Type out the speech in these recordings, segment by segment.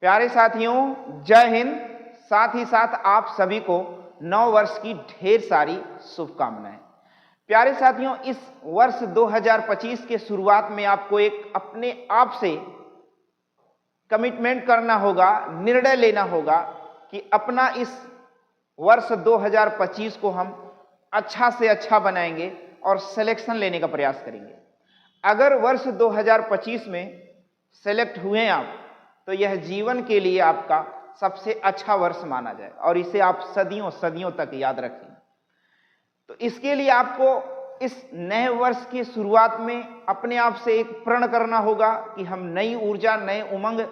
प्यारे साथियों, जय हिंद। साथ ही साथ आप सभी को नव वर्ष की ढेर सारी शुभकामनाएं। प्यारे साथियों, इस वर्ष 2025 के शुरुआत में आपको एक अपने आप से कमिटमेंट करना होगा, निर्णय लेना होगा कि अपना इस वर्ष 2025 को हम अच्छा से अच्छा बनाएंगे और सिलेक्शन लेने का प्रयास करेंगे। अगर वर्ष 2025 में सेलेक्ट हुए आप, तो यह जीवन के लिए आपका सबसे अच्छा वर्ष माना जाए और इसे आप सदियों सदियों तक याद रखें। तो इसके लिए आपको इस नए वर्ष की शुरुआत में अपने आप से एक प्रण करना होगा कि हम नई ऊर्जा, नए उमंग,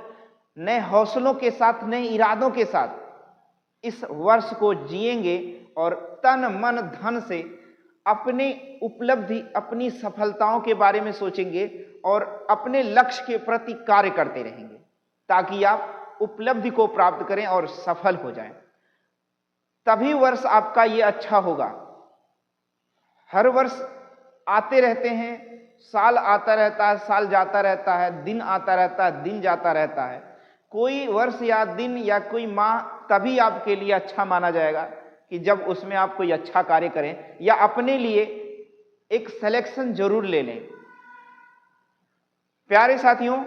नए हौसलों के साथ, नए इरादों के साथ इस वर्ष को जिएंगे और तन मन धन से अपनी उपलब्धि, अपनी सफलताओं के बारे में सोचेंगे और अपने लक्ष्य के प्रति कार्य करते रहेंगे ताकि आप उपलब्धि को प्राप्त करें और सफल हो जाएं। तभी वर्ष आपका ये अच्छा होगा। हर वर्ष आते रहते हैं, साल आता रहता है, साल जाता रहता है, दिन आता रहता है, दिन जाता रहता है। कोई वर्ष या दिन या कोई माह तभी आपके लिए अच्छा माना जाएगा कि जब उसमें आप कोई अच्छा कार्य करें या अपने लिए एक सिलेक्शन जरूर ले लें। प्यारे साथियों,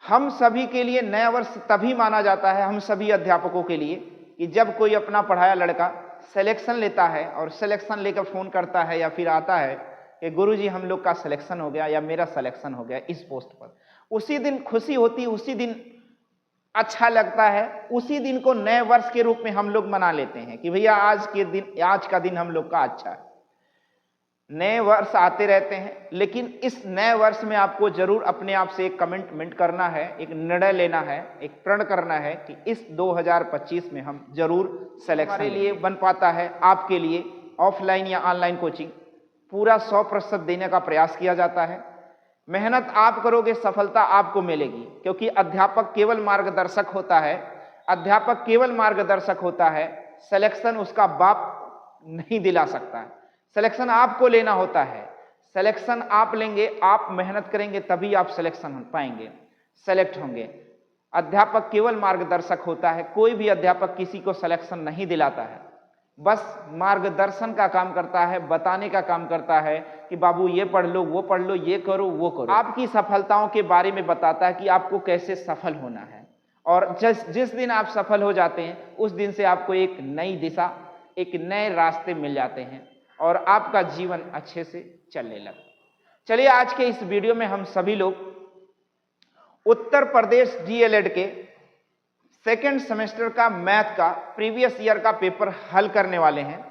हम सभी के लिए नया वर्ष तभी माना जाता है, हम सभी अध्यापकों के लिए, कि जब कोई अपना पढ़ाया लड़का सिलेक्शन लेता है और सिलेक्शन लेकर फोन करता है या फिर आता है कि गुरुजी हम लोग का सिलेक्शन हो गया या मेरा सिलेक्शन हो गया इस पोस्ट पर। उसी दिन खुशी होती, उसी दिन अच्छा लगता है, उसी दिन को नए वर्ष के रूप में हम लोग मना लेते हैं कि भैया आज का दिन हम लोग का अच्छा है। नए वर्ष आते रहते हैं, लेकिन इस नए वर्ष में आपको जरूर अपने आप से एक कमिटमेंट करना है, एक निर्णय लेना है, एक प्रण करना है कि इस 2025 में हम जरूर सिलेक्शन हमारे लिए बन पाता है। आपके लिए ऑफलाइन या ऑनलाइन कोचिंग पूरा 100% देने का प्रयास किया जाता है। मेहनत आप करोगे, सफलता आपको मिलेगी, क्योंकि अध्यापक केवल मार्गदर्शक होता है। अध्यापक केवल मार्गदर्शक होता है, सिलेक्शन उसका बाप नहीं दिला सकता है। सिलेक्शन आपको लेना होता है, सिलेक्शन आप लेंगे, आप मेहनत करेंगे तभी आप सिलेक्शन पाएंगे, सेलेक्ट होंगे। अध्यापक केवल मार्गदर्शक होता है, कोई भी अध्यापक किसी को सिलेक्शन नहीं दिलाता है, बस मार्गदर्शन का काम करता है, बताने का काम करता है कि बाबू ये पढ़ लो, वो पढ़ लो, ये करो, वो करो। आपकी सफलताओं के बारे में बताता है कि आपको कैसे सफल होना है। और जिस दिन आप सफल हो जाते हैं, उस दिन से आपको एक नई दिशा, एक नए रास्ते मिल जाते हैं और आपका जीवन अच्छे से चलने लगा। चलिए, आज के इस वीडियो में हम सभी लोग उत्तर प्रदेश डीएलएड के सेकेंड सेमेस्टर का मैथ का प्रीवियस ईयर का पेपर हल करने वाले हैं।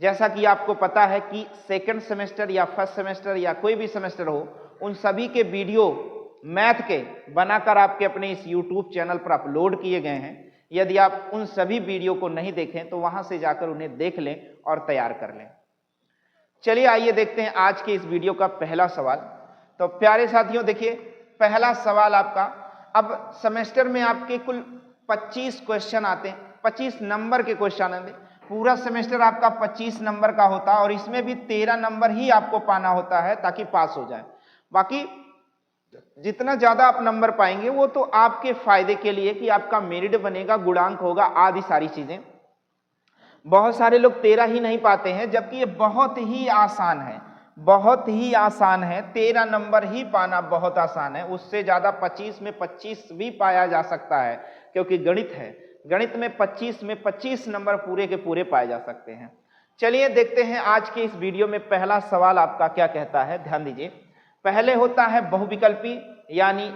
जैसा कि आपको पता है कि सेकेंड सेमेस्टर या फर्स्ट सेमेस्टर या कोई भी सेमेस्टर हो, उन सभी के वीडियो मैथ के बनाकर आपके अपने इस यूट्यूब चैनल पर अपलोड किए गए हैं। यदि आप उन सभी वीडियो को नहीं देखें तो वहां से जाकर उन्हें देख लें और तैयार कर लें। चलिए आइए देखते हैं आज के इस वीडियो का पहला सवाल। तो प्यारे साथियों, देखिए पहला सवाल आपका, अब सेमेस्टर में आपके कुल 25 क्वेश्चन आते हैं, 25 नंबर के क्वेश्चन आते हैं। पूरा सेमेस्टर आपका 25 नंबर का होता है और इसमें भी 13 नंबर ही आपको पाना होता है ताकि पास हो जाए। बाकी जितना ज्यादा आप नंबर पाएंगे वो तो आपके फायदे के लिए कि आपका मेरिट बनेगा, गुणांक होगा, आदि सारी चीजें। बहुत सारे लोग 13 ही नहीं पाते हैं, जबकि ये बहुत ही आसान है, बहुत ही आसान है। 13 नंबर ही पाना बहुत आसान है। उससे ज्यादा 25 में 25 भी पाया जा सकता है, क्योंकि गणित है। गणित में 25 में 25 नंबर पूरे के पूरे पाए जा सकते हैं। चलिए देखते हैं आज के इस वीडियो में पहला सवाल आपका क्या कहता है। ध्यान दीजिए, पहले होता है बहुविकल्पी यानी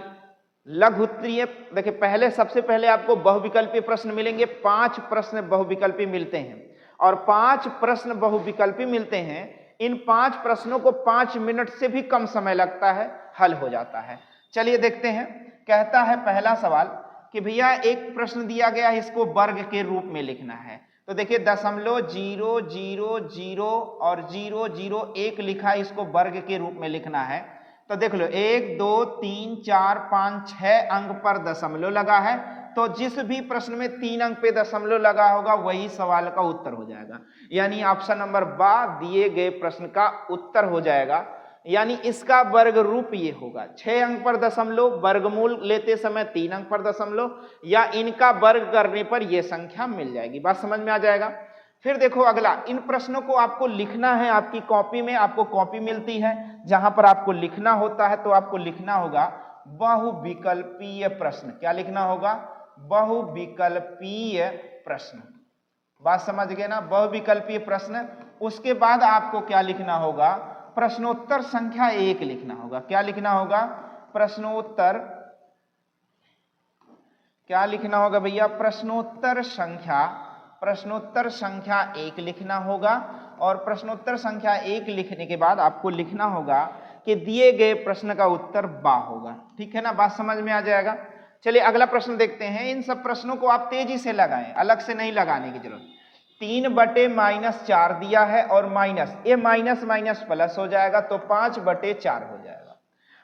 लघु उत्तरीय। देखिए पहले, सबसे पहले आपको बहुविकल्पी प्रश्न मिलेंगे। 5 प्रश्न बहुविकल्पी मिलते हैं और 5 प्रश्न बहुविकल्पी मिलते हैं। इन 5 प्रश्नों को 5 मिनट से भी कम समय लगता है, हल हो जाता है। चलिए देखते हैं। कहता है पहला सवाल कि भैया एक प्रश्न दिया गया है, इसको वर्ग के रूप में लिखना है। तो देखिए 0.000 और 001 लिखा है, इसको वर्ग के रूप में लिखना है। तो देख लो 1 2 3 4 5 6 अंक पर दशमलव लगा है। तो जिस भी प्रश्न में 3 अंक पे दशमलव लगा होगा वही सवाल का उत्तर हो जाएगा, यानी ऑप्शन नंबर बा दिए गए प्रश्न का उत्तर हो जाएगा। यानी इसका वर्ग रूप ये होगा 6 अंक पर दशमलव, वर्गमूल लेते समय 3 अंक पर दशमलव, या इनका वर्ग करने पर यह संख्या मिल जाएगी। बात समझ में आ जाएगा। फिर देखो अगला, इन प्रश्नों को आपको लिखना है आपकी कॉपी में। आपको कॉपी मिलती है जहां पर आपको लिखना होता है, तो आपको लिखना होगा बहुविकल्पीय प्रश्न। क्या लिखना होगा? बहुविकल्पीय प्रश्न। बात समझ गए ना, बहुविकल्पीय प्रश्न। उसके बाद आपको क्या लिखना होगा? प्रश्नोत्तर संख्या 1 लिखना होगा। क्या लिखना होगा? प्रश्नोत्तर, क्या लिखना होगा भैया? प्रश्नोत्तर संख्या 1 लिखना होगा। और प्रश्नोत्तर संख्या 1 लिखने के बाद आपको लिखना होगा कि दिए गए प्रश्न का उत्तर बा होगा। ठीक है ना, बात समझ में आ जाएगा। चलिए अगला प्रश्न देखते हैं। इन सब प्रश्नों को आप तेजी से लगाएं, अलग से नहीं लगाने की जरूरत। 3/-4 दिया है और माइनस, ये माइनस माइनस प्लस हो जाएगा तो 5/4 हो जाएगा।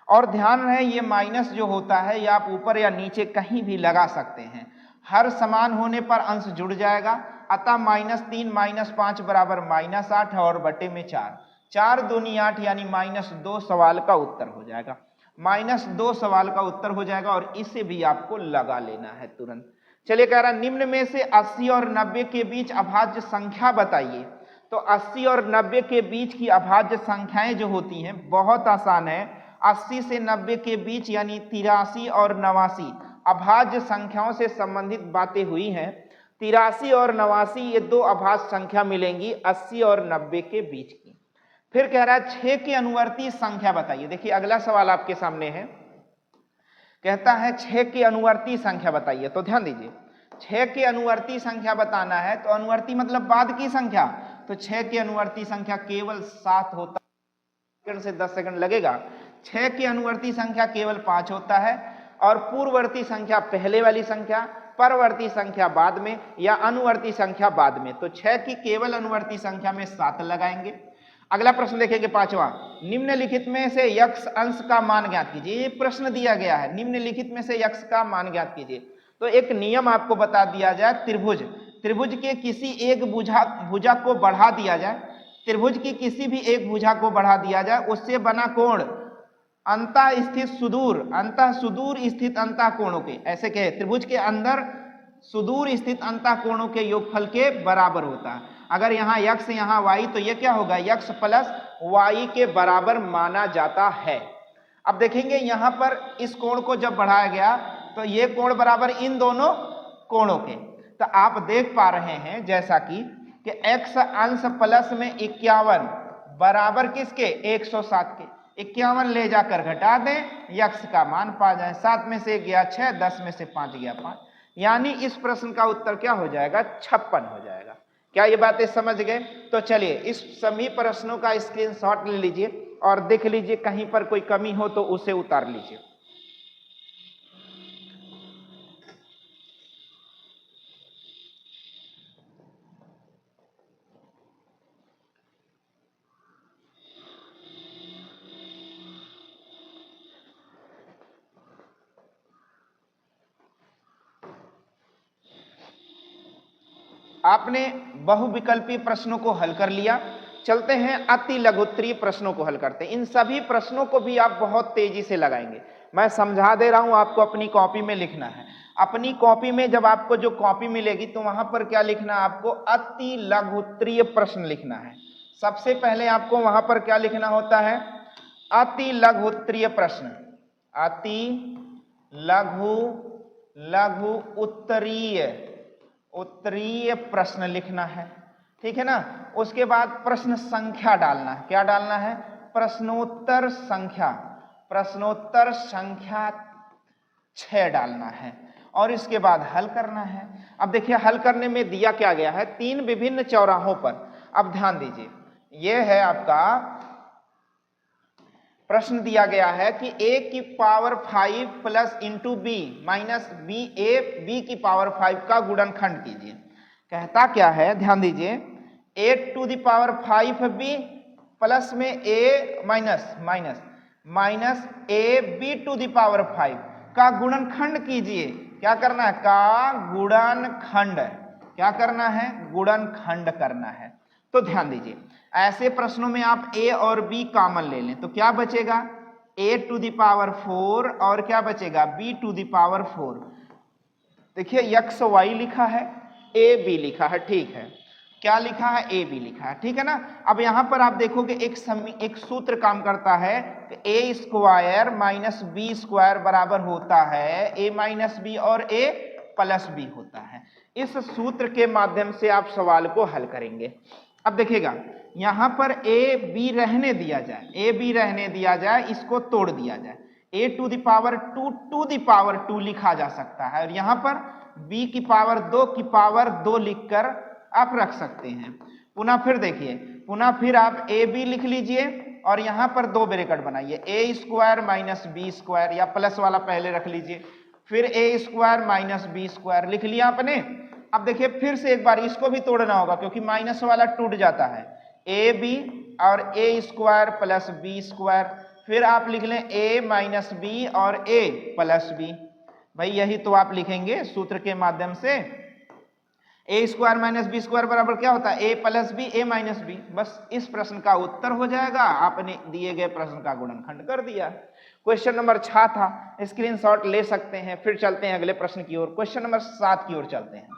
और ध्यान रहे ये माइनस जो होता है ये आप ऊपर या नीचे कहीं भी लगा सकते हैं, हर समान होने पर अंश जुड़ जाएगा। अतः -3 - 5 बराबर -8 और बटे में 4, 4 दूनी 8 यानी -2 सवाल का उत्तर हो जाएगा। -2 सवाल का उत्तर हो जाएगा और इसे भी आपको लगा लेना है तुरंत। चलिए कह रहा निम्न में से 80 और 90 के बीच अभाज्य संख्या बताइए। तो 80 और 90 के बीच की अभाज्य संख्याएं जो होती हैं बहुत आसान है। 80 से 90 के बीच यानी 83 और 89 अभाज्य संख्याओं से संबंधित बातें हुई हैं। 83 और 89 ये दो अभाज्य संख्या मिलेंगी 80 और 90 के बीच की। फिर कह रहा है 6 की अनुवर्ती संख्या बताइए। देखिए अगला सवाल आपके सामने है, कहता है 6 की अनुवर्ती संख्या बताइए। तो ध्यान दीजिए 6 की अनुवर्ती संख्या बताना है तो अनुवर्ती मतलब बाद की संख्या। तो 6 की अनुवर्ती संख्या केवल 7 होता है, सेकंड से 10 सेकंड लगेगा। 6 की अनुवर्ती संख्या केवल 5 होता है और पूर्ववर्ती संख्या पहले वाली संख्या, परवर्ती संख्या बाद में या अनुवर्ती संख्या बाद में। तो 6 की केवल अनुवर्ती संख्या में 7 लगाएंगे। अगला प्रश्न देखेंगे 5वां, निम्नलिखित में से यक्ष अंश का मान ज्ञात कीजिए। ये प्रश्न दिया गया है, निम्नलिखित में से यक्ष का मान ज्ञात कीजिए। तो एक नियम आपको बता दिया जाए, त्रिभुज के किसी एक भुजा को बढ़ा दिया जाए, त्रिभुज की किसी भी एक भुजा को बढ़ा दिया जाए, उससे बना कोण अंतः सुदूर स्थित अंतः कोणों के, ऐसे कहे त्रिभुज के अंदर सुदूर स्थित अंतः कोणों के योगफल के बराबर होता है। अगर यहाँ यक्ष यहाँ वाई तो ये क्या होगा? यक्ष प्लस वाई के बराबर माना जाता है। अब देखेंगे यहाँ पर इस कोण को जब बढ़ाया गया तो ये कोण बराबर इन दोनों कोणों के। तो आप देख पा रहे हैं जैसा कि x अंश प्लस में 51 बराबर किसके? 107 के। 51 ले जाकर घटा दें, यक्ष का मान पा जाए। 7 में से 1 गया 6, 10 में से 5 गया 5, यानी इस प्रश्न का उत्तर क्या हो जाएगा? 56 हो जाएगा। क्या ये बातें समझ गए? तो चलिए इस सभी प्रश्नों का स्क्रीनशॉट ले लीजिए और देख लीजिए, कहीं पर कोई कमी हो तो उसे उतार लीजिए। आपने बहुविकल्पी प्रश्नों को हल कर लिया। चलते हैं अति लघुत्तरीय प्रश्नों को हल करते हैं। इन सभी प्रश्नों को भी आप बहुत तेजी से लगाएंगे। मैं समझा दे रहा हूं, आपको अपनी कॉपी में लिखना है। अपनी कॉपी में जब आपको जो कॉपी मिलेगी तो वहां पर क्या लिखना है? आपको अति लघुत्तरीय प्रश्न लिखना है। सबसे पहले आपको वहां पर क्या लिखना होता है? अति लघुत्तरीय प्रश्न, अति लघु उत्तरीय प्रश्न लिखना है। ठीक है ना। उसके बाद प्रश्न संख्या डालना है। क्या डालना है? प्रश्नोत्तर संख्या 6 डालना है और इसके बाद हल करना है। अब देखिए हल करने में दिया क्या गया है? 3 विभिन्न चौराहों पर। अब ध्यान दीजिए, यह है आपका प्रश्न दिया गया है कि a की power 5 plus into B minus B की पावर 5 का गुणनखंड कीजिए। कहता क्या है? ध्यान दीजिए, a to the power 5b plus में a minus a b to the power 5 का गुणनखंड कीजिए। क्या करना है? का गुणनखंड। क्या करना है? गुणनखंड करना है। तो ध्यान दीजिए, ऐसे प्रश्नों में आप a और b कॉमन ले लें तो क्या बचेगा, a टू द पावर 4 और क्या बचेगा b टू द पावर 4। देखिए x y लिखा है, a b लिखा है, ठीक है, क्या लिखा है, a b लिखा है, ठीक है ना। अब यहां पर आप देखोगे एक सूत्र काम करता है कि a square minus B square बराबर होता है a माइनस बी और a प्लस बी होता है। इस सूत्र के माध्यम से आप सवाल को हल करेंगे। अब देखिएगा यहां पर a b रहने दिया जाए, a b रहने दिया जाए, इसको तोड़ दिया जाए, a to the power 2 to the power 2 लिखा जा सकता है और यहां पर b की पावर 2 की पावर 2 लिखकर आप रख सकते हैं। पुनः फिर देखिए, पुनः फिर आप ए बी लिख लीजिए और यहां पर 2 ब्रैकेट बनाइए, ए स्क्वायर माइनस बी स्क्वायर, या प्लस वाला पहले रख लीजिए, फिर ए स्क्वायर माइनस बी स्क्वायर लिख लिया आपने। अब देखिए फिर से एक बार इसको भी तोड़ना होगा क्योंकि माइनस वाला टूट जाता है, ए बी और ए स्क्वायर प्लस बी स्क्वायर, फिर आप लिख लें ए माइनस बी और ए प्लस बी। भाई यही तो आप लिखेंगे सूत्र के माध्यम से, ए स्क्वायर माइनस बी स्क्वायर बराबर क्या होता है, ए प्लस बी ए माइनस बी। बस इस प्रश्न का उत्तर हो जाएगा, आपने दिए गए प्रश्न का गुणनखंड कर दिया। क्वेश्चन नंबर 6 था, स्क्रीनशॉट ले सकते हैं। फिर चलते हैं अगले प्रश्न की ओर, क्वेश्चन नंबर 7 की ओर चलते हैं।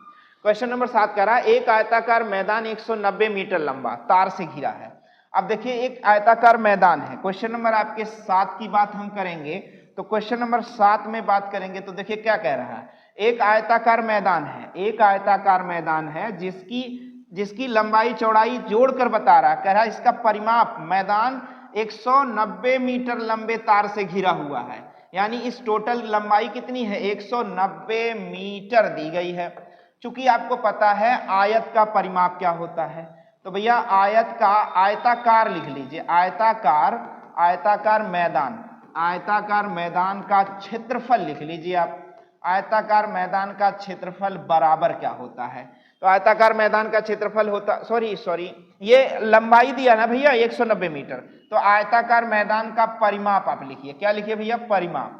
क्वेश्चन नंबर 7 कह रहा है एक आयताकार मैदान 190 मीटर लंबा तार से घिरा है। अब देखिए एक आयताकार मैदान है, क्वेश्चन नंबर आपके 7 की बात हम करेंगे तो क्वेश्चन नंबर 7 में बात करेंगे तो देखिए क्या कह रहा है, एक आयताकार मैदान है, एक आयताकार मैदान है जिसकी लंबाई चौड़ाई जोड़कर बता रहा है, कह रहा है इसका परिमाप, मैदान 190 मीटर लंबे तार से घिरा हुआ है, यानी इस टोटल लंबाई कितनी है, 190 मीटर दी गई है। चूंकि आपको पता है आयत का परिमाप क्या होता है, तो भैया आयत का आयताकार लिख लीजिए, आयताकार मैदान, आयताकार मैदान का क्षेत्रफल लिख लीजिए आप, आयताकार मैदान का क्षेत्रफल बराबर क्या होता है, तो आयताकार मैदान का क्षेत्रफल होता, सॉरी ये लंबाई दिया ना भैया 190 मीटर, तो आयताकार मैदान का परिमाप आप लिखिए, क्या लिखिए भैया, परिमाप।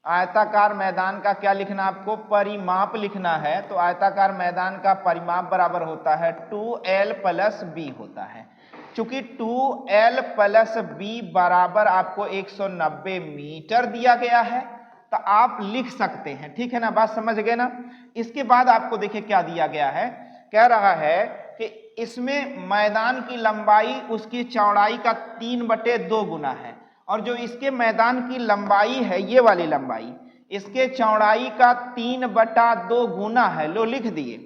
आयताकार मैदान का क्या लिखना, आपको परिमाप लिखना है, तो आयताकार मैदान का परिमाप बराबर होता है 2l प्लस b होता है। चूंकि 2l प्लस b बराबर आपको 190 मीटर दिया गया है तो आप लिख सकते हैं, ठीक है ना, बात समझ गए ना। इसके बाद आपको देखिए क्या दिया गया है, कह रहा है कि इसमें मैदान की लंबाई उसकी चौड़ाई का 3/2 गुना है, और जो इसके मैदान की लंबाई है, ये वाली लंबाई इसके चौड़ाई का 3/2 गुना है, लो लिख दिए।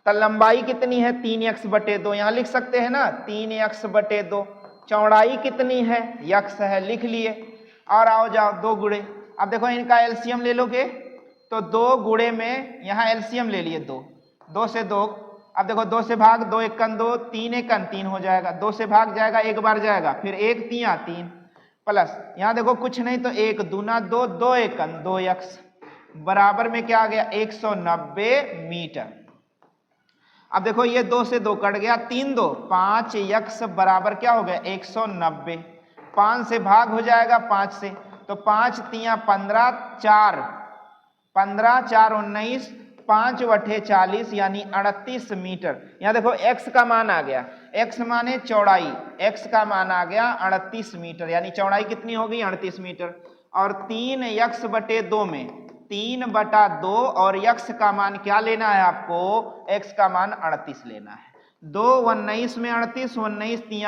तो लंबाई कितनी है, 3x/2, यहां लिख सकते हैं ना, 3x/2। चौड़ाई कितनी है, x है, लिख लिए। और आओ जाओ 2 गुणे, अब देखो इनका एलसीएम ले लोगे तो 2 गुणे में यहां एलसीएम ले लिए 2 से 2, अब देखो 2 से भाग, 2 एकन 2, 3 एकन 3 हो जाएगा, 2 से भाग जाएगा, एक बार जाएगा, फिर 1 3 3 प्लस यहां देखो कुछ नहीं तो 1 दूना 2, 2 एकन 2x बराबर में क्या आ गया, 190 मीटर। अब देखो ये 2 से 2 कट गया, 3 2 5x बराबर क्या हो गया, 190। 5 से भाग हो जाएगा 5 से, तो 5 3 15 4 15 4 19, 5/40 यानी 38 मीटर। यहां देखो x का मान आ गया, x माने चौड़ाई, x का मान आ गया 38 मीटर, यानी चौड़ाई कितनी होगी, 38 मीटर। और 3x/2 में 3/2 और x का मान क्या लेना है आपको, x का मान 38 लेना है। 2 19 में 38, 19 3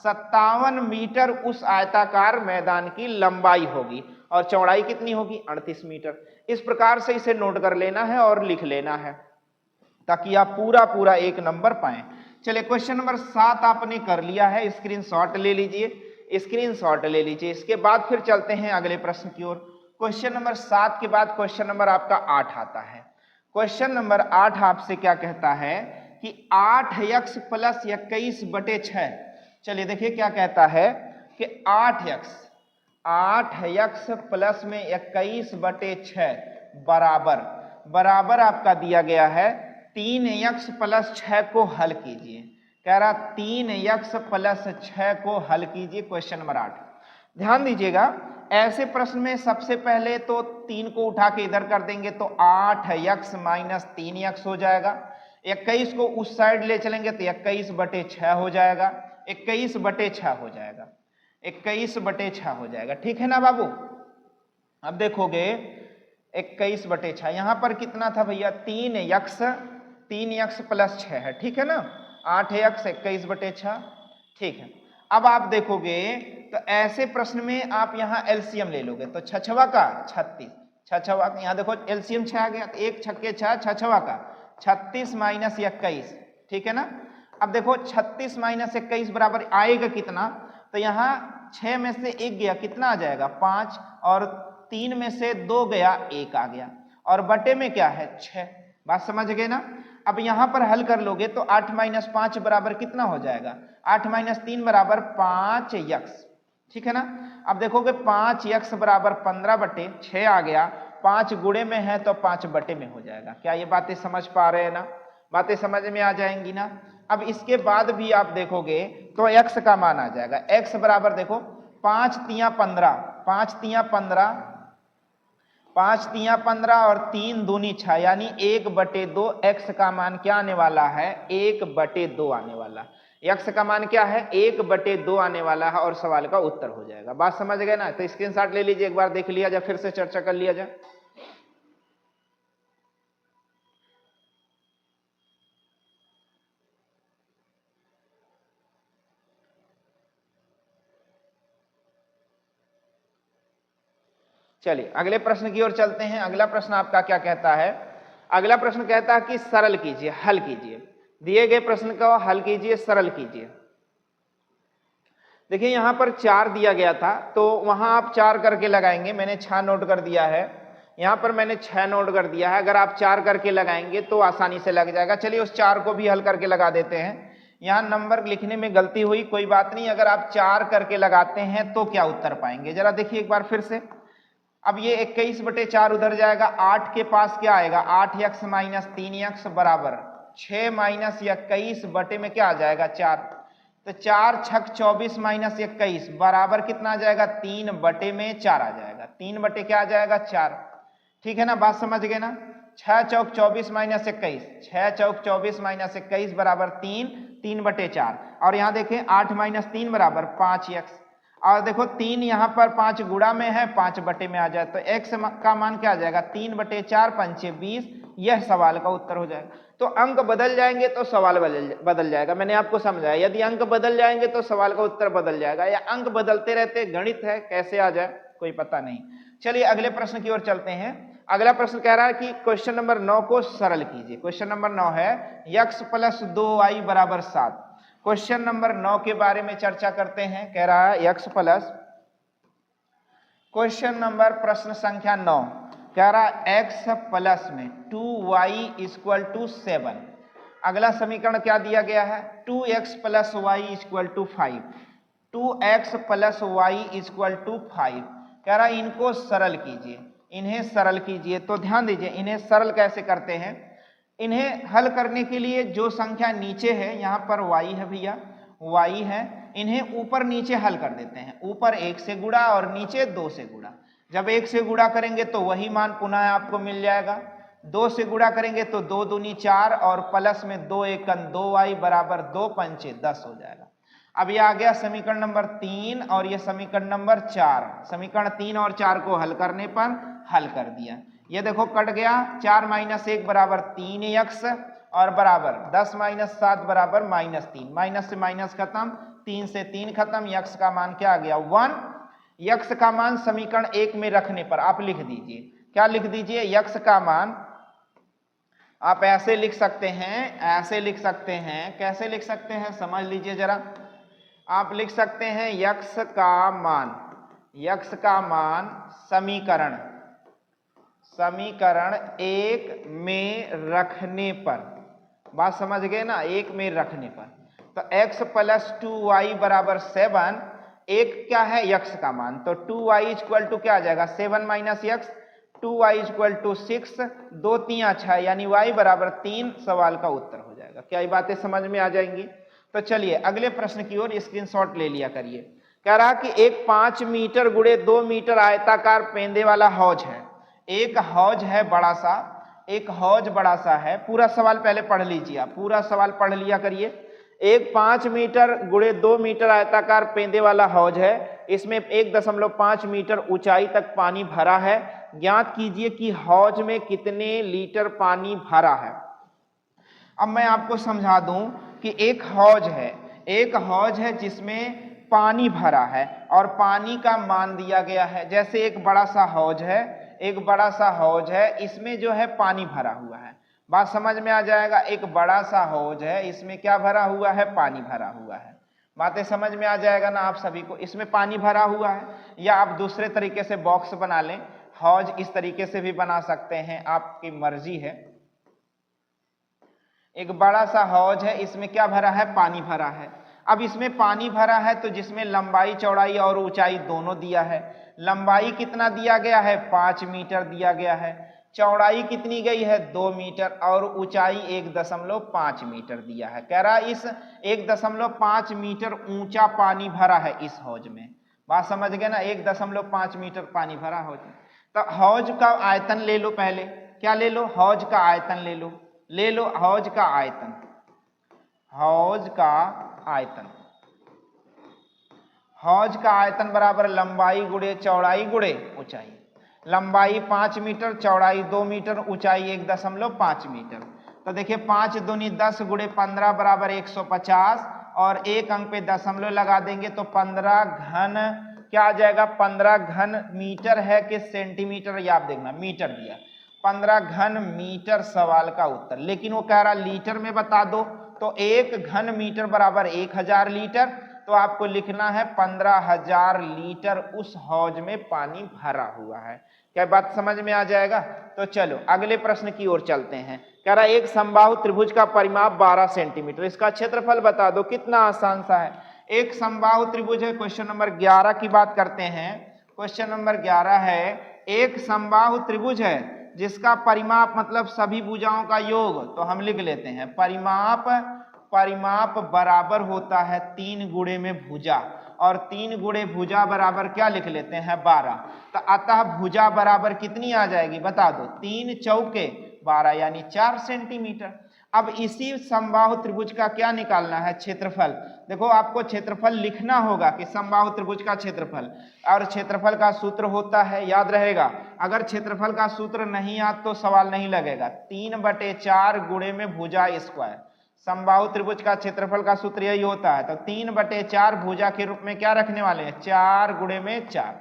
57 मीटर उस आयताकार मैदान की लंबाई होगी, और चौड़ाई कितनी होगी, 38 मीटर। इस प्रकार से इसे नोट कर लेना है और लिख लेना है ताकि आप पूरा 1 नंबर पाएं। चलिए क्वेश्चन नंबर 7 आपने कर लिया है, स्क्रीनशॉट ले लीजिए, स्क्रीनशॉट ले लीजिए। इसके बाद फिर चलते हैं अगले प्रश्न की ओर। क्वेश्चन नंबर 7 के बाद क्वेश्चन नंबर आपका 8 आता है। क्वेश्चन नंबर 8 आपसे क्या कहता है कि 8x प्लस 21/6, चलिए देखिए क्या कहता है कि 8x प्लस में 21/6 बराबर आपका दिया गया है 3x प्लस 6 को हल कीजिए। कह रहा 3x प्लस 6 को हल कीजिए, क्वेश्चन नंबर 8। ध्यान दीजिएगा, ऐसे प्रश्न में सबसे पहले तो 3 को उठा के इधर कर देंगे तो 8x माइनस 3x हो जाएगा। 21 को उस साइड ले चलेंगे तो 21/6 हो जाएगा, 21/6 हो जाएगा, 21/6 हो जाएगा। ठीक है ना बाबू। अब देखोगे 21/6 यहां पर कितना था भैया, 3x प्लस 6 है, ठीक है ना, 8x 21/6, ठीक है। अब आप देखोगे तो ऐसे प्रश्न में आप यहां एलसीएम ले लोगे तो 6 का 36, 6 यहां देखो एलसीएम 6 आ गया, 1 छक्के 6, 6 का 36 माइनस 21, ठीक है ना। अब देखो 36 माइनस 21 बराबर आएगा कितना, तो यहाँ 6 में से 1 गया, कितना आ जाएगा 5, और 3 में से 2 गया 1 आ गया, और बटे में क्या है 6। बात समझ गए ना। अब यहां पर हल कर लोगे तो 8 माइनस 5 बराबर कितना हो जाएगा, 8 माइनस 3 बराबर 5x, ठीक है ना। अब देखोगे 5x बराबर 15/6 आ गया, 5 गुणे में है तो 5 बटे में हो जाएगा। क्या ये बातें समझ पा रहे हैं ना, बातें समझ में आ जाएंगी ना। अब इसके बाद भी आप देखोगे तो x का मान आ जाएगा, x बराबर देखो 5 तिया 15, 5 तिया 15, 5 तिया 15 और 3 दूनी 6 यानी 1/2। x का मान क्या आने वाला है, 1/2 आने वाला। x का मान क्या है, 1/2 आने वाला है और सवाल का उत्तर हो जाएगा। बात समझ गए ना। तो स्क्रीनशॉट ले लीजिए, एक बार देख लिया जाए, फिर से चर्चा कर लिया जाए। चलिए अगले प्रश्न की ओर चलते हैं। अगला प्रश्न आपका क्या कहता है, अगला प्रश्न कहता है कि सरल कीजिए, हल कीजिए, दिए गए प्रश्न को हल कीजिए, सरल कीजिए। देखिए यहां पर 4 दिया गया था तो वहां आप 4 करके लगाएंगे, मैंने 6 नोट कर दिया है, यहां पर मैंने 6 नोट कर दिया है। अगर आप 4 करके लगाएंगे तो आसानी से लग जाएगा। चलिए उस 4 को भी हल करके लगा देते हैं। यहां नंबर लिखने में गलती हुई, कोई बात नहीं, अगर आप 4 करके लगाते हैं तो क्या उत्तर पाएंगे, जरा देखिए एक बार फिर से। अब ये 21/4 उधर जाएगा, 8 के पास क्या आएगा, 8x माइनस 3x बराबर 6 माइनस 21 बटे में क्या आ जाएगा 4, तो 4 छक 24 माइनस 21 बराबर कितना आ जाएगा, 3/4 आ जाएगा, 3 क्या आ जाएगा 4, ठीक है ना। बात समझ गए ना। 6 चौक 24 माइनस 21, 6 चौक 24 माइनस 21 बराबर 3, 3/4, और यहाँ देखें 8 माइनस 3 बराबर 5x, और देखो 3 यहाँ पर 5 गुणा में है, 5 बटे में आ जाए तो x का मान क्या आ जाएगा, 3/4, 5 20, यह सवाल का उत्तर हो जाएगा। तो अंक बदल जाएंगे तो सवाल बदल जाएगा, मैंने आपको समझाया। यदि अंक बदल जाएंगे तो सवाल का उत्तर बदल जाएगा, या अंक बदलते रहते, गणित है, कैसे आ जाए कोई पता नहीं। चलिए अगले प्रश्न की ओर चलते हैं। अगला प्रश्न कह रहा है कि क्वेश्चन नंबर 9 को सरल कीजिए। क्वेश्चन नंबर 9 है x + 2y = 7। क्वेश्चन नंबर 9 के बारे में चर्चा करते हैं। कह रहा है x प्लस, क्वेश्चन नंबर प्रश्न संख्या 9 कह रहा है x प्लस में 2y = 7। अगला समीकरण क्या दिया गया है, 2x + y = 5, 2x + y = 5। कह रहा है इनको सरल कीजिए, इन्हें सरल कीजिए। तो ध्यान दीजिए इन्हें सरल कैसे करते हैं। इन्हें हल करने के लिए जो संख्या नीचे है, यहाँ पर y है भैया, y है, इन्हें ऊपर नीचे हल कर देते हैं। ऊपर 1 से गुणा और नीचे 2 से गुणा। जब 1 से गुणा करेंगे तो वही मान पुनः आपको मिल जाएगा, 2 से गुणा करेंगे तो 2 दूनी 4 और प्लस में 2 एकन 2y बराबर 2 पंचे 10 हो जाएगा। अब यह आ गया समीकरण नंबर 3 और यह समीकरण नंबर 4। समीकरण 3 और 4 को हल करने पर हल कर दिया। ये देखो कट गया, 4 - 1 बराबर 3x और बराबर 10 - 7 बराबर -3, माइनस से माइनस खत्म, 3 से 3 खत्म, x का मान क्या आ गया 1। x का मान समीकरण 1 में रखने पर आप लिख दीजिए, क्या लिख दीजिए, x का मान आप ऐसे लिख सकते हैं, ऐसे लिख सकते हैं, कैसे लिख सकते हैं समझ लीजिए जरा। आप लिख सकते हैं x का मान, x का मान समीकरण 1 में रखने पर, बात समझ गए ना, 1 में रखने पर। तो x + 2y = 7, एक क्या है x का मान, तो 2y = क्या आ जाएगा 7 - x, 2y = 6, 2 3 6 यानी y बराबर 3, सवाल का उत्तर हो जाएगा। क्या ये बातें समझ में आ जाएंगी। तो चलिए अगले प्रश्न की ओर स्क्रीनशॉट ले लिया करिए। कह रहा कि एक 5 मीटर × 2 मीटर आयताकार पेंदे वाला हौज है। एक हौज है बड़ा सा, एक हौज बड़ा सा है, पूरा सवाल पहले पढ़ लीजिए, आप पूरा सवाल पढ़ लिया करिए। एक 5 मीटर गुणे 2 मीटर आयताकार पेंदे वाला हौज है, इसमें 1.5 मीटर ऊंचाई तक पानी भरा है। ज्ञात कीजिए कि हौज में कितने लीटर पानी भरा है। अब मैं आपको समझा दूं कि एक हौज है जिसमें पानी भरा है और पानी का मान दिया गया है। जैसे एक बड़ा सा हौज है, इसमें जो है पानी भरा हुआ है। बात समझ में आ जाएगा। एक बड़ा सा हौज है, इसमें क्या भरा हुआ है? पानी भरा हुआ है। बातें समझ में आ जाएगा ना आप सभी को? इसमें पानी भरा हुआ है। या आप दूसरे तरीके से बॉक्स बना लें, हौज इस तरीके से भी बना सकते हैं, आपकी मर्जी है। एक बड़ा सा हौज है, इसमें क्या भरा है? पानी भरा है। अब इसमें पानी भरा है तो जिसमें लंबाई चौड़ाई और ऊंचाई दोनों दिया है। लंबाई कितना दिया गया है? 5 मीटर दिया गया है। चौड़ाई कितनी गई है? 2 मीटर और ऊंचाई 1.5 मीटर दिया है। कह रहा है इस 1.5 मीटर ऊंचा पानी भरा है इस हौज में। बात समझ गए ना? 1.5 मीटर पानी भरा हौज में। तो हौज का आयतन ले लो पहले। क्या ले लो? हौज का आयतन ले लो। हौज का आयतन। हौज का आयतन बराबर लंबाई गुणे चौड़ाई गुणे ऊंचाई। लंबाई 5 मीटर, चौड़ाई 2 मीटर, ऊंचाई 1.5 मीटर। तो देखिए 5 दूनी 10 गुणे 15 बराबर 150 और एक अंक पे दशमलव लगा देंगे तो 15 घन क्या आ जाएगा? 15 घन मीटर है कि सेंटीमीटर? ये आप देखना, मीटर दिया। 15 घन मीटर सवाल का उत्तर। लेकिन वो कह रहा लीटर में बता दो, तो 1 घन मीटर बराबर 1000 लीटर। तो आपको लिखना है 15,000 लीटर उस हौज में पानी भरा हुआ है। क्या बात समझ में आ जाएगा? तो चलो अगले प्रश्न की ओर चलते हैं। कह रहा एक समबाहु त्रिभुज का परिमाप 12 सेंटीमीटर, इसका क्षेत्रफल बता दो। कितना आसान सा है। एक समबाहु त्रिभुज है। क्वेश्चन नंबर 11 की बात करते हैं। क्वेश्चन नंबर 11 है, एक समबाहु त्रिभुज है जिसका परिमाप मतलब सभी भुजाओं का योग, तो हम लिख लेते हैं परिमाप बराबर होता है 3 गुणे में भुजा, और 3 गुणे भुजा बराबर क्या लिख लेते हैं? 12। तो अतः भुजा बराबर कितनी आ जाएगी? बता दो। 3 चौके 12 यानी 4 सेंटीमीटर। अब इसी समबाहु त्रिभुज का क्या निकालना है? क्षेत्रफल। देखो आपको क्षेत्रफल लिखना होगा कि समबाहु त्रिभुज का क्षेत्रफल, और क्षेत्रफल का सूत्र होता है, याद रहेगा। अगर क्षेत्रफल का सूत्र नहीं याद तो सवाल नहीं लगेगा। 3/4 गुणे में भुजा स्क्वायर। समबाहु त्रिभुज का क्षेत्रफल का सूत्र यही होता है। तो 3/4 भुजा के रूप में क्या रखने वाले हैं? 4 गुणे में 4।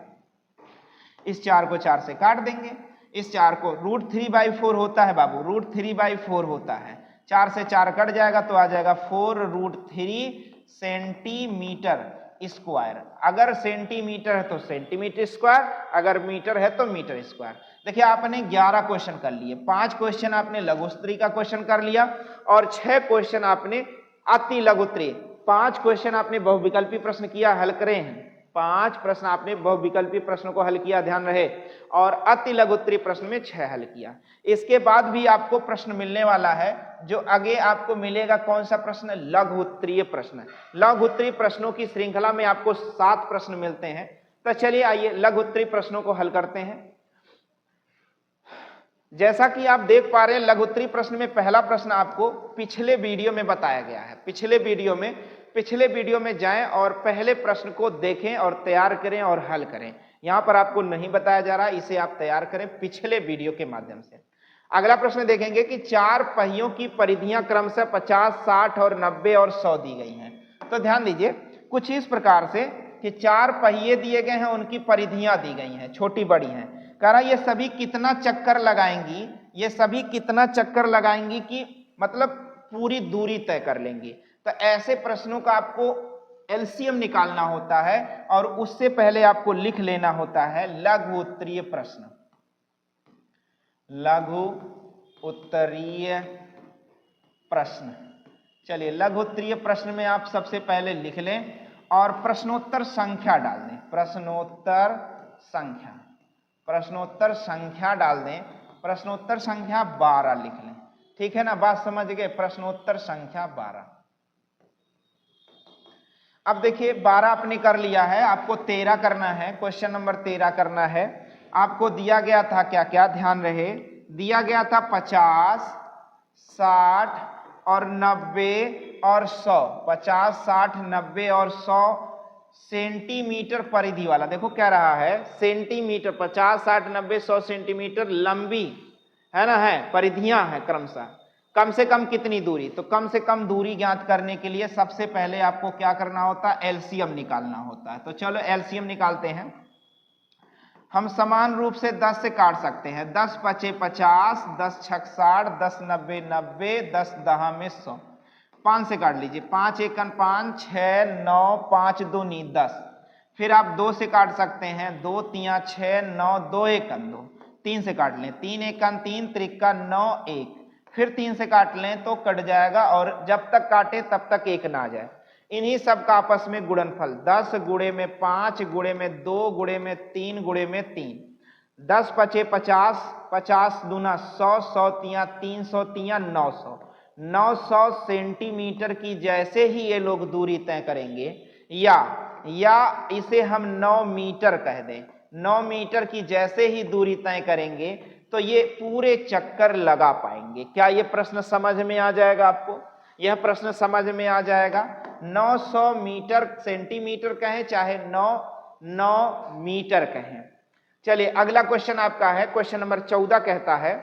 इस 4 को 4 से काट देंगे। इस 4 को √3/4 होता है बाबू, √3/4 होता है। 4 से 4 कट जाएगा तो आ जाएगा 4√3 सेंटीमीटर स्क्वायर। अगर सेंटीमीटर है तो सेंटीमीटर स्क्वायर, अगर मीटर है तो मीटर स्क्वायर। देखिए आपने 11 क्वेश्चन कर लिए। 5 क्वेश्चन आपने लघुत्तरी का क्वेश्चन कर लिया और 6 क्वेश्चन आपने अति लघुत्तरी। 5 क्वेश्चन आपने बहुविकल्पी प्रश्न किया, हल करे हैं। 5 प्रश्न आपने बहुविकल्पी प्रश्नों को हल किया, ध्यान रहे। और अति लघुत्तरी प्रश्न में 6 हल किया। इसके बाद भी आपको प्रश्न मिलने वाला है। जो आगे आपको मिलेगा कौन सा प्रश्न? लघुत्तरीय प्रश्न। लघुत्तरीय प्रश्नों की श्रृंखला में आपको 7 प्रश्न मिलते हैं। तो चलिए आइए लघुत्तरीय प्रश्नों को हल करते हैं। जैसा कि आप देख पा रहे हैं, लघुत्तरीय प्रश्न में पहला प्रश्न आपको पिछले वीडियो में बताया गया है। पिछले वीडियो में जाएं और पहले प्रश्न को देखें और तैयार करें और हल करें। यहां पर आपको नहीं बताया जा रहा, इसे आप तैयार करें पिछले वीडियो के माध्यम से। अगला प्रश्न देखेंगे कि 4 पहियों की परिधियां क्रमशः 50, 60 और 90 और 100 दी गई हैं। तो ध्यान दीजिए कुछ इस प्रकार से कि 4 पहिए दिए गए हैं, उनकी परिधियां दी गई हैं, छोटी बड़ी हैं। कह रहा ये सभी कितना चक्कर लगाएंगी, ये सभी कितना चक्कर लगाएंगी कि मतलब पूरी दूरी तय कर लेंगी। तो ऐसे प्रश्नों का आपको एलसीएम निकालना होता है और उससे पहले आपको लिख लेना होता है लघु उत्तरीय प्रश्न। लघु उत्तरीय प्रश्न। चलिए लघु उत्तरीय प्रश्न में आप सबसे पहले लिख लें और प्रश्नोत्तर संख्या डाल दें। प्रश्नोत्तर संख्या डाल दें। प्रश्नोत्तर संख्या 12 लिख लें। ठीक है ना, बात समझ गए? प्रश्नोत्तर संख्या 12। अब देखिए 12 आपने कर लिया है, आपको 13 करना है। क्वेश्चन नंबर 13 करना है। आपको दिया गया था क्या क्या, ध्यान रहे। दिया गया था 50, 60 और 90 और 100, 50, 60, 90 और 100 सेंटीमीटर परिधि वाला। देखो क्या रहा है, सेंटीमीटर, 50, 60, 90, 100 सेंटीमीटर लंबी है ना, है परिधियां हैं क्रमशः। कम से कम कितनी दूरी, तो कम से कम दूरी ज्ञात करने के लिए सबसे पहले आपको क्या करना होता है, एलसीएम निकालना होता है। तो चलो एलसीएम निकालते हैं। हम समान रूप से 10 से काट सकते हैं, 10 पचे 50, 10 छक 60, 10 90 90, 10 दहा में 100। 5 से काट लीजिए, 5 एकन 5, 6 9, 5 दूनी 10। फिर आप 2 से काट सकते हैं, 2 तिया 6 9, 2 एकन 2। 3 से काट लें, 3 एकन 3, त्रिका 9 1। फिर 3 से काट लें तो कट जाएगा, और जब तक काटे तब तक 1 ना आ जाए। इन्हीं सब का आपस में गुणनफल 10 गुणे में 5 गुणे में 2 गुणे में 3 गुणे में 3। 10 पचे 50, 50 दूना 100, 100 तिया 300, तिया 900। 900 सेंटीमीटर की जैसे ही ये लोग दूरी तय करेंगे, या इसे हम 9 मीटर कह दें, 9 मीटर की जैसे ही दूरी तय करेंगे तो ये पूरे चक्कर लगा पाएंगे। क्या ये प्रश्न समझ में आ जाएगा आपको? यह प्रश्न समझ में आ जाएगा। 900 मीटर, सेंटीमीटर कहें चाहे 9 मीटर कहें। चलिए अगला क्वेश्चन आपका है, क्वेश्चन नंबर 14 कहता है,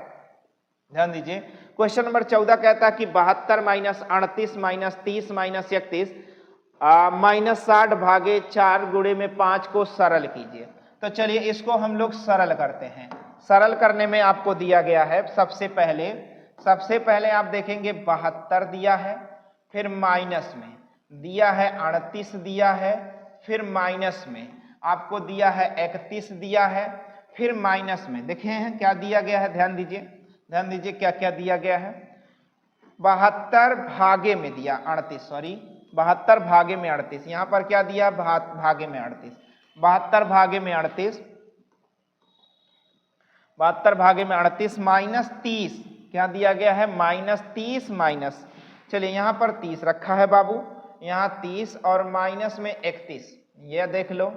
ध्यान दीजिए, क्वेश्चन नंबर 14 कहता है कि 72 माइनस 38 माइनस 30 माइनस 31 माइनस 60 भागे 4 गुणे में 5 को सरल कीजिए। तो चलिए इसको हम लोग सरल करते हैं। सरल करने में आपको दिया गया है, सबसे पहले आप देखेंगे 72 दिया है, फिर माइनस में दिया है 38 दिया है, फिर माइनस में आपको दिया है 31 दिया है, फिर माइनस में देखे हैं क्या दिया गया है, ध्यान दीजिए क्या क्या दिया गया है। 72 भागे में दिया 38, 72 भागे में 38, यहां पर क्या दिया, भागे में 38, 72 भागे में 38, 72 भागे में 38 माइनस 30, क्या दिया गया है, माइनस 30 माइनस, चलिए यहां पर 30 रखा है बाबू, यहां 30 और माइनस में 31। ये देख लो,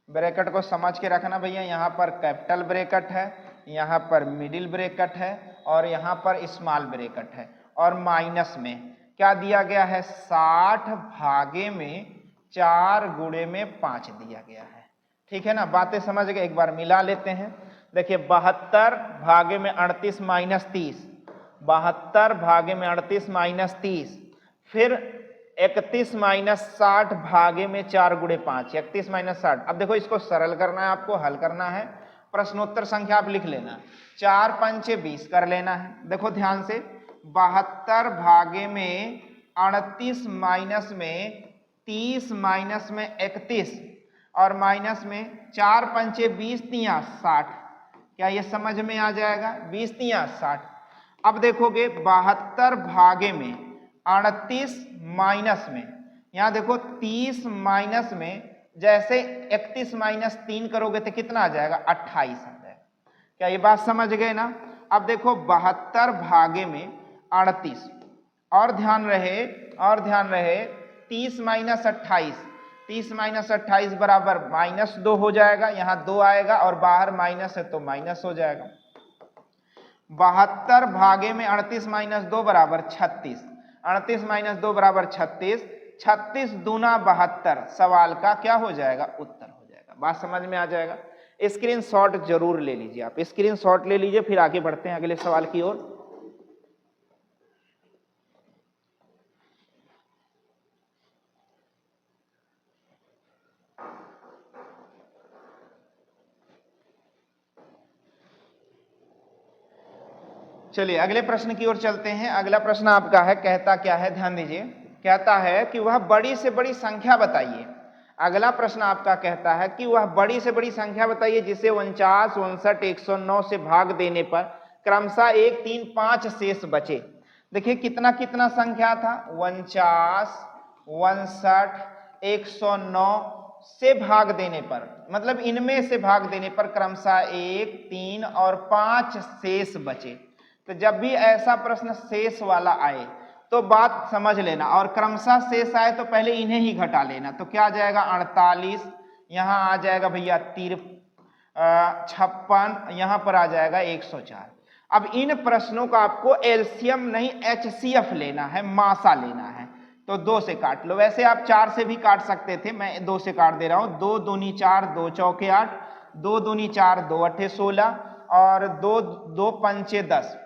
ब्रैकेट को समझ के रखना भैया, यहां पर कैपिटल ब्रैकेट है, यहां पर मिडिल ब्रैकेट है और यहां पर स्मॉल ब्रैकेट है। और माइनस में क्या दिया गया है, 60 भागे में 4 गुणे में 5 दिया गया है। ठीक है ना, बातें समझ गए, एक बार मिला लेते हैं। देखिए 72 भागे में 38 माइनस 30, 72 भागे में 38 माइनस 30, फिर 31 माइनस 60 भागे में 4 गुणे 5, 31 माइनस 60। अब देखो इसको सरल करना है, आपको हल करना है, प्रश्नोत्तर संख्या आप लिख लेना, 4 पंचे 20 कर लेना है। देखो ध्यान से, 72 भागे में 38 माइनस में 30 माइनस में 31 और माइनस में 4 पंचे 20 तिया 60। क्या ये समझ में आ जाएगा, 20 तिया 60। अब देखोगे 72 भागे में 38 माइनस में, यहां देखो 30 माइनस में जैसे 31 माइनस 3 करोगे तो कितना आ जाएगा, 28 आ जाएगा। क्या ये बात समझ गए ना? अब देखो 72 भागे में 38, और ध्यान रहे 30 माइनस 28, 30 माइनस 28 बराबर माइनस 2 हो जाएगा, यहां 2 आएगा और बाहर माइनस है तो माइनस हो जाएगा। 72 भागे में 38 माइनस 2 बराबर 36, 38 माइनस 2 बराबर 36, 36 दूना 72, सवाल का क्या हो जाएगा, उत्तर हो जाएगा। बात समझ में आ जाएगा। स्क्रीनशॉट जरूर ले लीजिए, आप स्क्रीनशॉट ले लीजिए, फिर आगे बढ़ते हैं अगले सवाल की ओर। चलिए अगले प्रश्न की ओर चलते हैं। अगला प्रश्न आपका है, कहता क्या है, ध्यान दीजिए, कहता है कि वह बड़ी से बड़ी संख्या बताइए। अगला प्रश्न आपका कहता है कि वह बड़ी से बड़ी संख्या बताइए जिसे 49, 59, 109 से भाग देने पर क्रमशः 1, 3, 5 शेष बचे। देखिए कितना कितना संख्या था, 49, 59, 109 से भाग देने पर, मतलब इनमें से भाग देने पर क्रमशः 1, 3 और 5 शेष बचे। तो जब भी ऐसा प्रश्न शेष वाला आए तो बात समझ लेना, और क्रमशः शेष आए तो पहले इन्हें ही घटा लेना। तो क्या आ जाएगा, 48, यहां आ जाएगा भैया 56, यहां पर आ जाएगा 104। अब इन प्रश्नों का आपको एलसीएम नहीं एचसीएफ लेना है, मासा लेना है, तो 2 से काट लो। वैसे आप 4 से भी काट सकते थे, मैं 2 से काट दे रहा हूं। 2 दूनी 4, 2 चौके 8, 2 दूनी 4, 2 अट्ठे 16 और 2 पंचे 10,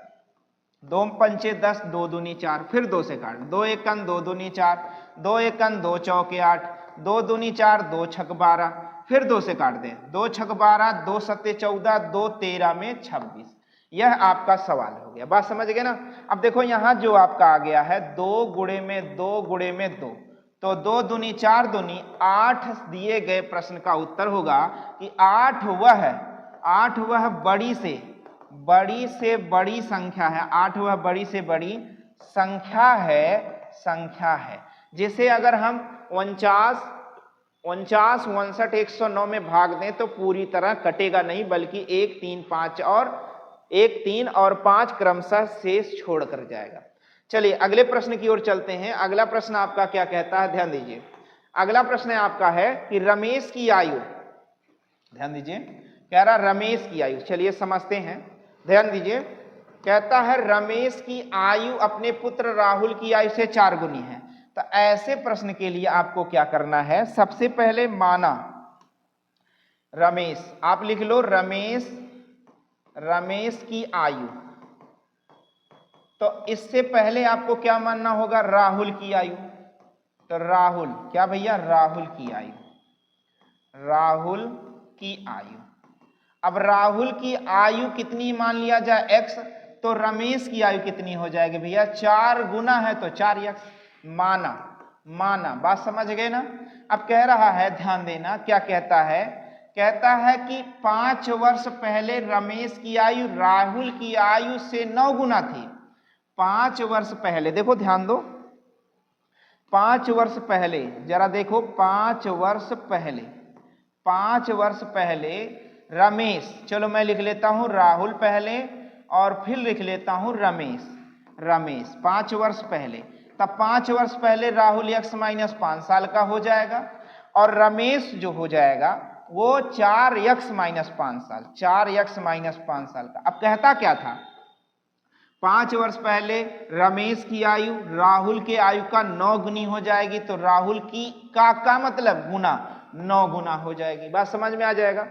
2 पंचे 10, 2 दूनी 4, फिर 2 से काट। 2 एकन 2 दूनी 4, 2 एकन 2 चौके 8, 2 दूनी 4, 2 छक 12, फिर 2 से काट दें। 2 छक 12, 2 सत्ते 14, 2 13 में 26। यह आपका सवाल हो गया। बात समझ गए ना। अब देखो यहां जो आपका आ गया है 2 गुणे में 2 गुणे में 2, तो 2 दूनी 4 दूनी 8 दिए गए प्रश्न का उत्तर होगा कि 8 वह बड़ी से बड़ी संख्या है। 8 वह बड़ी से बड़ी संख्या है जिसे अगर हम 49, 59, 109 में भाग दें तो पूरी तरह कटेगा नहीं, बल्कि 1, 3 और 5 क्रमशः शेष छोड़कर जाएगा। चलिए अगले प्रश्न की ओर चलते हैं। अगला प्रश्न आपका क्या कहता है, ध्यान दीजिए। अगला प्रश्न आपका है कि रमेश की आयु, ध्यान दीजिए, कह रहा रमेश की आयु, चलिए समझते हैं, ध्यान दीजिए। कहता है रमेश की आयु अपने पुत्र राहुल की आयु से 4 गुनी है। तो ऐसे प्रश्न के लिए आपको क्या करना है, सबसे पहले माना रमेश, आप लिख लो रमेश की आयु, तो इससे पहले आपको क्या मानना होगा, राहुल की आयु। तो राहुल क्या भैया, राहुल की आयु, राहुल की आयु। अब राहुल की आयु कितनी मान लिया जाए, x, तो रमेश की आयु कितनी हो जाएगी भैया, 4 गुना है तो 4x, माना। बात समझ गए ना। अब कह रहा है, ध्यान देना, क्या कहता है कि 5 वर्ष पहले रमेश की आयु राहुल की आयु से 9 गुना थी। 5 वर्ष पहले, देखो ध्यान दो, 5 वर्ष पहले, जरा देखो, 5 वर्ष पहले रमेश, चलो मैं लिख लेता हूं राहुल पहले और फिर लिख लेता हूं रमेश 5 वर्ष पहले। तब 5 वर्ष पहले राहुल x - 5 साल का हो जाएगा और रमेश जो हो जाएगा वो 4x - 5 साल, 4x - 5 साल का। अब कहता क्या था, 5 वर्ष पहले रमेश की आयु राहुल के आयु का 9 गुनी हो जाएगी, तो राहुल की का मतलब गुना, 9 गुना हो जाएगी। बात समझ में आ जाएगा।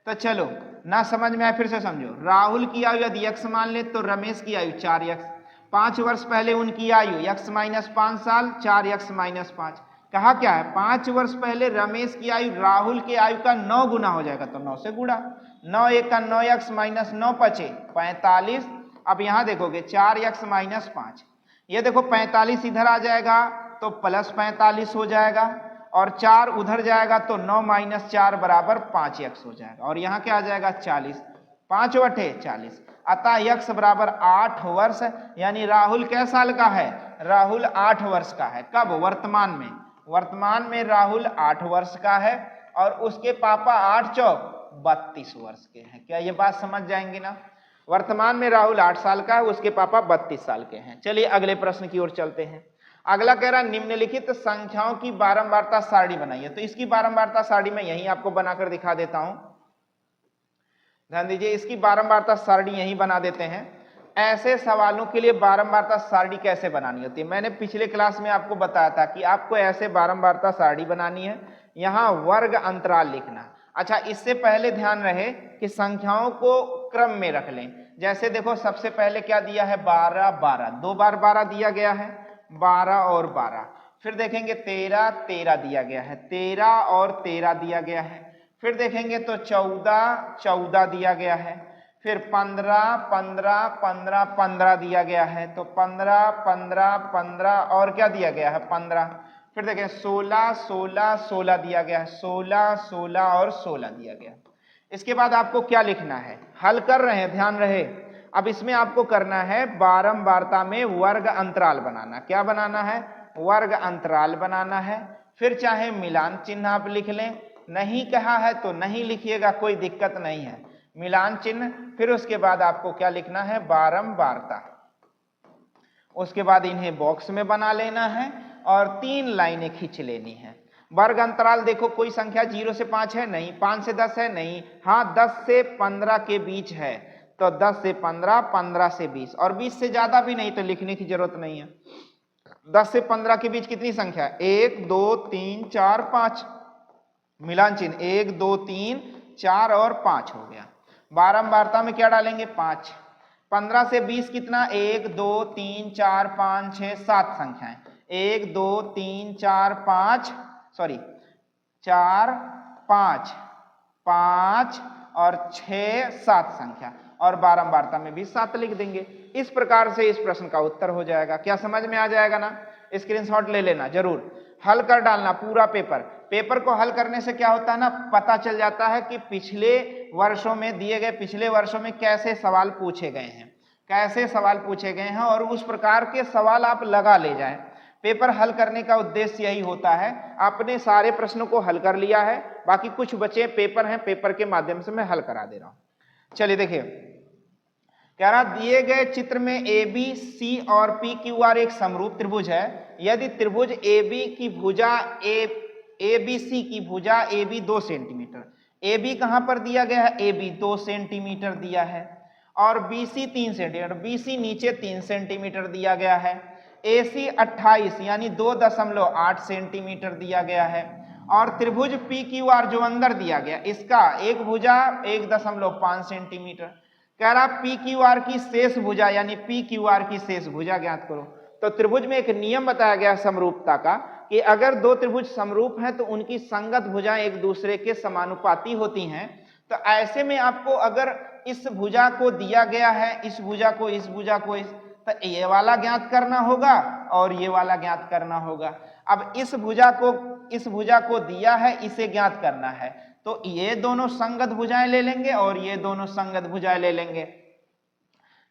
तो चलो, ना समझ में आए फिर से समझो। राहुल की आयु यदि x मान ले तो रमेश की आयु 4x, 5 वर्ष पहले उनकी आयु x - 5 साल, 4x - 5। कहा क्या है, 5 वर्ष पहले रमेश की आयु राहुल के आयु का 9 गुना हो जाएगा, तो 9 से गुणा, 9 1 का 9x - 9 पचे 45। अब यहां देखोगे 4x - 5, ये देखो 45 इधर आ जाएगा तो प्लस 45 हो जाएगा और 4 उधर जाएगा तो 9 - 4 बराबर 5x हो जाएगा और यहाँ क्या आ जाएगा 40, 5 बटे 40। अतः x बराबर 8 वर्ष, यानी राहुल कै साल का है, राहुल 8 वर्ष का है। कब, वर्तमान में राहुल 8 वर्ष का है और उसके पापा 8 चौक 32 वर्ष के हैं। क्या ये बात समझ जाएंगे ना। वर्तमान में राहुल 8 साल का है, उसके पापा 32 साल के हैं। चलिए अगले प्रश्न की ओर चलते हैं। अगला कह रहा निम्नलिखित संख्याओं की बारंबारता सारणी बनाइए। तो इसकी बारंबारता सारणी मैं यहीं आपको बनाकर दिखा देता हूं, ध्यान दीजिए। इसकी बारंबारता सारणी यहीं बना देते हैं। ऐसे सवालों के लिए बारंबारता सारणी कैसे बनानी होती है, मैंने पिछले क्लास में आपको बताया था कि आपको ऐसे बारंबारता सारणी बनानी है, यहां वर्ग अंतराल लिखना। अच्छा, इससे पहले ध्यान रहे कि संख्याओं को क्रम में रख लें। जैसे देखो, सबसे पहले क्या दिया है, 12 12, 2 बार 12 दिया गया है, 12 और 12। फिर देखेंगे 13 13 दिया गया है, 13 और 13 दिया गया है। फिर देखेंगे तो 14 14 दिया गया है। फिर 15 15 15 15 दिया गया है, तो 15 15 15 और क्या दिया गया है, 15। फिर देखें 16 16 16 दिया गया है, 16 16 और 16 दिया गया। इसके बाद आपको क्या लिखना है, हल कर रहे हैं, ध्यान रहे। अब इसमें आपको करना है बारंबारता में वर्ग अंतराल बनाना। क्या बनाना है, वर्ग अंतराल बनाना है। फिर चाहे मिलान चिन्ह आप लिख लें, नहीं कहा है तो नहीं लिखिएगा, कोई दिक्कत नहीं है, मिलान चिन्ह। फिर उसके बाद आपको क्या लिखना है, बारंबारता। उसके बाद इन्हें बॉक्स में बना लेना है और 3 लाइनें खींच लेनी है। वर्ग अंतराल देखो, कोई संख्या 0 से 5 है नहीं, 5 से 10 है नहीं, हाँ 10 से 15 के बीच है, तो 10 से 15, 15 से 20 और 20 से ज्यादा भी नहीं, तो लिखने की जरूरत नहीं है। 10 से 15 के बीच कितनी संख्या है? 1 2 3 4 5, मिलान चिन्ह 1 2 3 4 और 5 हो गया। बारंबारता में क्या डालेंगे? 5। 15 से 20 कितना? 1 2 3 4 5 6 7 संख्याएं, 1 2 3 4 5 सॉरी 4 5 5 और 6 7 संख्या, और बारंबारता में भी 7 लिख देंगे। इस प्रकार से इस प्रश्न का उत्तर हो जाएगा। क्या समझ में आ जाएगा ना? स्क्रीनशॉट ले लेना जरूर, हल कर डालना पूरा पेपर। पेपर को हल करने से क्या होता है ना, पता चल जाता है कि पिछले वर्षों में दिए गए, पिछले वर्षों में कैसे सवाल पूछे गए हैं, कैसे सवाल पूछे गए हैं, और उस प्रकार के सवाल आप लगा ले जाएं। पेपर हल करने का उद्देश्य यही होता है। आपने सारे प्रश्नों को हल कर लिया है, बाकी कुछ बचे पेपर हैं, पेपर के माध्यम से मैं हल करा दे रहा हूं। चलिए देखिए, कह रहा दिए गए चित्र में ए बी सी और पी क्यू आर एक समरूप त्रिभुज है। यदि त्रिभुज ए बी की भुजा ए बी सी की भुजा A B 2 centimetre, A B कहां पर दिया गया है? ए बी 2 सेंटीमीटर दिया है, और B C 3 centimetre, B C नीचे 3 सेंटीमीटर दिया गया है, ए सी 28 यानी 2.8 सेंटीमीटर दिया गया है, और त्रिभुज पी क्यू आर जो अंदर दिया गया, इसका एक भुजा 1.5 सेंटीमीटर। कह रहा पी क्यू आर की शेष भुजा यानी पी क्यू आर की शेष भुजा ज्ञात करो। तो त्रिभुज में एक नियम बताया गया समरूपता का कि अगर दो त्रिभुज समरूप हैं तो उनकी संगत भुजाएं एक दूसरे के समानुपाती होती हैं। तो ऐसे में आपको अगर इस भुजा को दिया गया है, इस भुजा को, इस भुजा को, तो ये वाला ज्ञात करना होगा और ये वाला ज्ञात करना होगा। अब इस भुजा को दिया है, इसे ज्ञात करना है, तो ये दोनों संगत भुजाएं ले लेंगे और ये दोनों संगत भुजाएं ले लेंगे।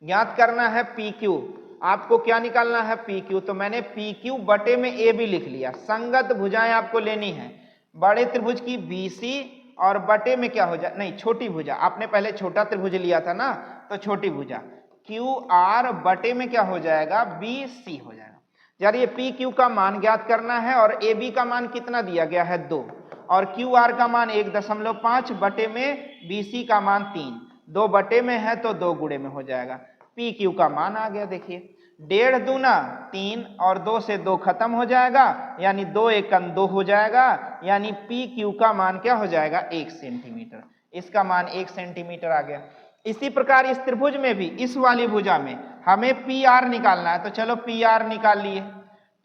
ज्ञात करना है पी क्यू, आपको क्या निकालना है? P Q. तो मैंने पी क्यू बटे में ए बी लिख लिया। संगत भुजाएं आपको लेनी है, बड़े त्रिभुज की बी सी और बटे में क्या हो जाए, नहीं छोटी भुजा, आपने पहले छोटा त्रिभुज लिया था ना, तो छोटी भुजा क्यू आर बटे में क्या हो जाएगा? बी सी हो जाएगा। यार ये पी क्यू का मान ज्ञात करना है और ए बी का मान कितना दिया गया है? 2, और क्यू आर का मान 1.5 बटे में बी सी का मान 3, 2 बटे में है तो 2 गुणे में हो जाएगा। पी क्यू का मान आ गया, देखिए 1.5 दूना 3 और 2 से 2 खत्म हो जाएगा, यानी 2 एकम 2 हो जाएगा, यानी पी क्यू का मान क्या हो जाएगा? 1 सेंटीमीटर। इसका मान 1 सेंटीमीटर आ गया। इसी प्रकार इस त्रिभुज में भी, इस वाली भुजा में हमें पी आर निकालना है, तो चलो पी आर निकाल लिए,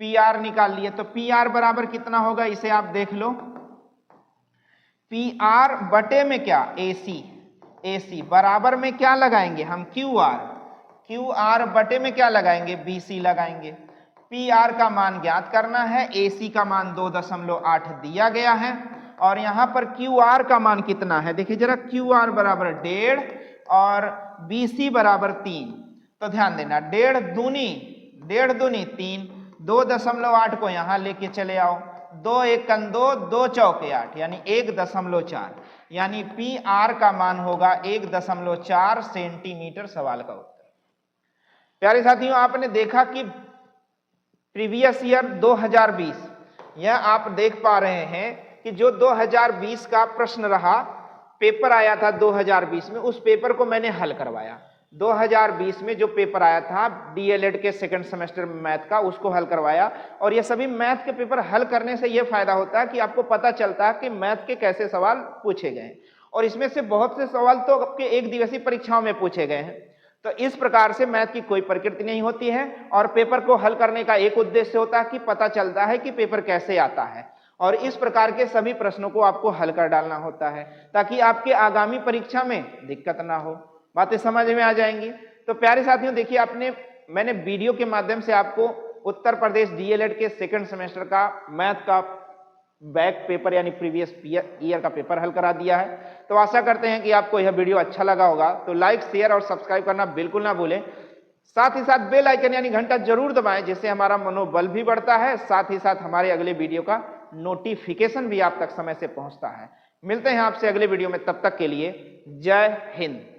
पी आर निकाल लिए। तो पी आर बराबर कितना होगा, इसे आप देख लो। पी आर बटे में क्या? ए सी, ए सी बराबर में क्या लगाएंगे हम? क्यू आर, क्यू आर बटे में क्या लगाएंगे? बी सी लगाएंगे। पी आर का मान ज्ञात करना है, ए सी का मान 2.8 दिया गया है, और यहां पर क्यू आर का मान कितना है? देखिए जरा, क्यू आर बराबर 1.5 और बी सी बराबर 3। तो ध्यान देना, 1.5 दूनी 3, 2.8 को यहां लेके चले आओ, 2 एकम 2, 2 चौके 8 यानी 1.4, यानी पी आर का मान होगा 1.4 सेंटीमीटर। सवाल का उत्तर। प्यारे साथियों, आपने देखा कि प्रीवियस ईयर 2020, यह आप देख पा रहे हैं कि जो 2020 का प्रश्न रहा, पेपर आया था 2020 में, उस पेपर को मैंने हल करवाया। 2020 में जो पेपर आया था डीएलएड के सेकंड सेमेस्टर में मैथ का, उसको हल करवाया। और ये सभी मैथ के पेपर हल करने से यह फायदा होता है कि आपको पता चलता है कि मैथ के कैसे सवाल पूछे गए हैं, और इसमें से बहुत से सवाल तो आपके एक दिवसीय परीक्षाओं में पूछे गए हैं। तो इस प्रकार से मैथ की कोई प्रकृति नहीं होती है, और पेपर को हल करने का एक उद्देश्य होता है कि पता चलता है कि पेपर कैसे आता है, और इस प्रकार के सभी प्रश्नों को आपको हल कर डालना होता है ताकि आपके आगामी परीक्षा में दिक्कत ना हो। बातें समझ में आ जाएंगी। तो प्यारे साथियों, देखिए मैंने वीडियो के माध्यम से आपको उत्तर प्रदेश डीएलएड के सेकंड सेमेस्टर का मैथ का बैक पेपर यानी प्रीवियस ईयर का पेपर हल करा दिया है। तो आशा करते हैं कि आपको यह वीडियो अच्छा लगा होगा। तो लाइक, शेयर और सब्सक्राइब करना बिल्कुल ना भूलें। साथ ही साथ बेल आइकन यानी घंटा जरूर दबाएं, जिससे हमारा मनोबल भी बढ़ता है, साथ ही साथ हमारे अगले वीडियो का नोटिफिकेशन भी आप तक समय से पहुंचता है। मिलते हैं आपसे अगले वीडियो में, तब तक के लिए जय हिंद।